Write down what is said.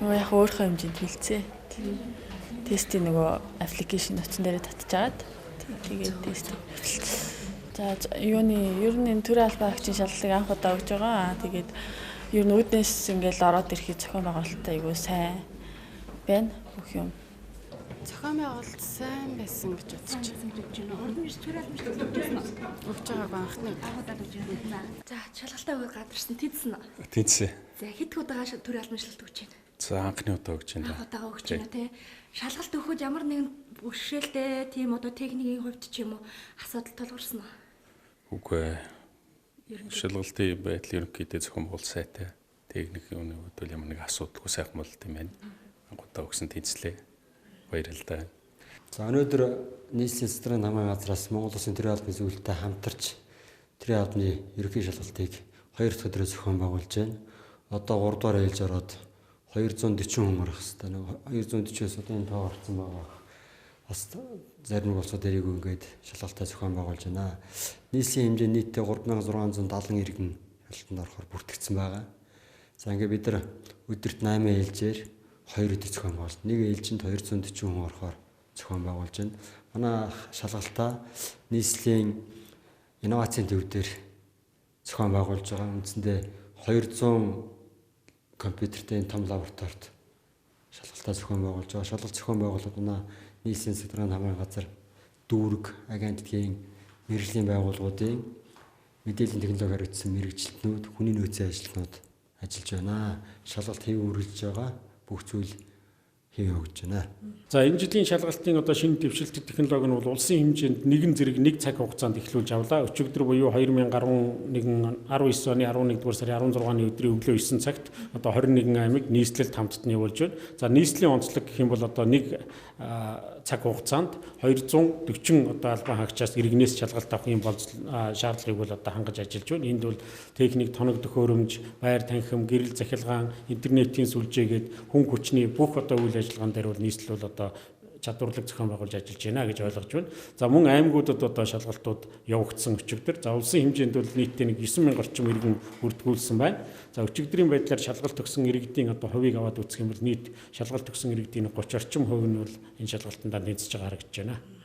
Нөгөө яг өөрийнхөө хэмжээнд хэлцээ. Тестийн нөгөө аппликейшн утсан дээр татчихад тэгээд тест. За юуны ер нь энэ төрийн албан хаагчийн шалгалтыг анх удаа өгж байгаа. Тэгээд ер нь үүднээс ингээл ороод ирэхэд зохион байгуулалтаа айгүй сайн байна бүх юм. Зохион байгуулалт сайн байсан гэж бодож байна. Урд нь төрийн албан шалгалт өгж байгааг анхны удаа өгж байна. За шалгалтаа өгөөд гадарсан тэнцсэн үү? Тэнцсэн. За хэд удаага төрийн албан шалгалт өгч байна? За анхны удаа өгч байна. Анх удаага өгч байна тий. Шалгалт өгөхөд ямар нэгэн бэрхшээлтэй тийм одоо техникийн хувьд ч юм уу асуудал тулгарсан уу? Үгүй. Шалгалтын байдал ерөнхийдөө зохион байгуулалт сайтай. Техникийн хувьд бол ямар нэг асуудалгүй сайхан болт юм байна. Анх удаа өгсөн тэнцлээ. Баярлалаа. За өнөөдөр нийслэлийн засгийн намын газраас Монгол Улсын төрийн албаны зөвлөлтөд хамтарч төрийн албаны ерөнхий шалгалтыг 2 дахь өдрөө зохион байгуулж байна. Одоо 3 дугаар ээлж ороод 240 хүн орох хэвээр. 240-өөс одоо энэ тоо гарсан байгаа. Бас зарим улсууд ирээгүй ингээд шалгалтаа зохион байгуулж байна. Нийслэлийн хэмжээ нийтдээ 3670 иргэн шалгалтанд орохоор бүртгэгдсэн байгаа. За ингээд бид нар өдөрт 8 ээлжээр 2 өдөр зохион байгуулалт. Нэг ээлжинд 240 хүн орохоор зохион байгуулж байна. Манай шалгалтаа нийслэлийн инновацийн төвдөр зохион байгуулж байгаа. Үндсэндээ 200 компьютертэй том лабораторид шалгалтаа зохион байгуулж байгаа. Шалгалт зохион байгуулалт манай нийслэлийн засгийн намын газар дүүрэг агентлагийн мэргэжлийн байгууллагуудын мэдээллийн технологи хариуцсан мэргэжилтнүүд, хүний нөөцийн ажилтнууд ажиллаж байна. Шалгалт хэв үргэлж байгаа. Бүх зүйл хийе өгч байна. За энэ жилийн шалгалтын одоо шинэ дэвшилтэт технологи нь бол улсын хэмжээнд нэгэн зэрэг нэг цаг хугацаанд эхлүүлж авлаа. Өчигдөр буюу 2019 оны 11-р сарын 16-ны өдрийн өглөө 9 цагт одоо 21 аймаг нийслэлд хамтдаа явуулж байна. За нийслэлийн онцлог гэх юм бол одоо нэг цаг хугацаанд 240 одоо албан хаагчаас иргэнээс шалгалт авах юм бол шаардлагыг бол одоо хангаж ажиллаж байна. Энд бол техник, тоног төхөөрөмж, байр танхим, гэрэл захилгаан, интернетийн сүлжээгээд хүн хүчний бүх одоо үйл ажиллагаан дээр бол нийслэл бол одоо чадварлаг зохион байгуулж ажиллаж байна гэж ойлгож байна. За мөн аймагуудад одоо шалгалтууд явагдсан өчигдөр. За улсын хэмжээнд бол нийтдээ нэг 9000 орчим иргэн бүртгүүлсэн байна. За өчигдрийн байдлаар шалгалт өгсөн иргэдийн одоо хувийг аваад үзэх юм бол нийт шалгалт өгсөн иргэдийн 30 орчим хувь нь бол энэ шалгалтанд тэнцэж байгаа харагдаж байна.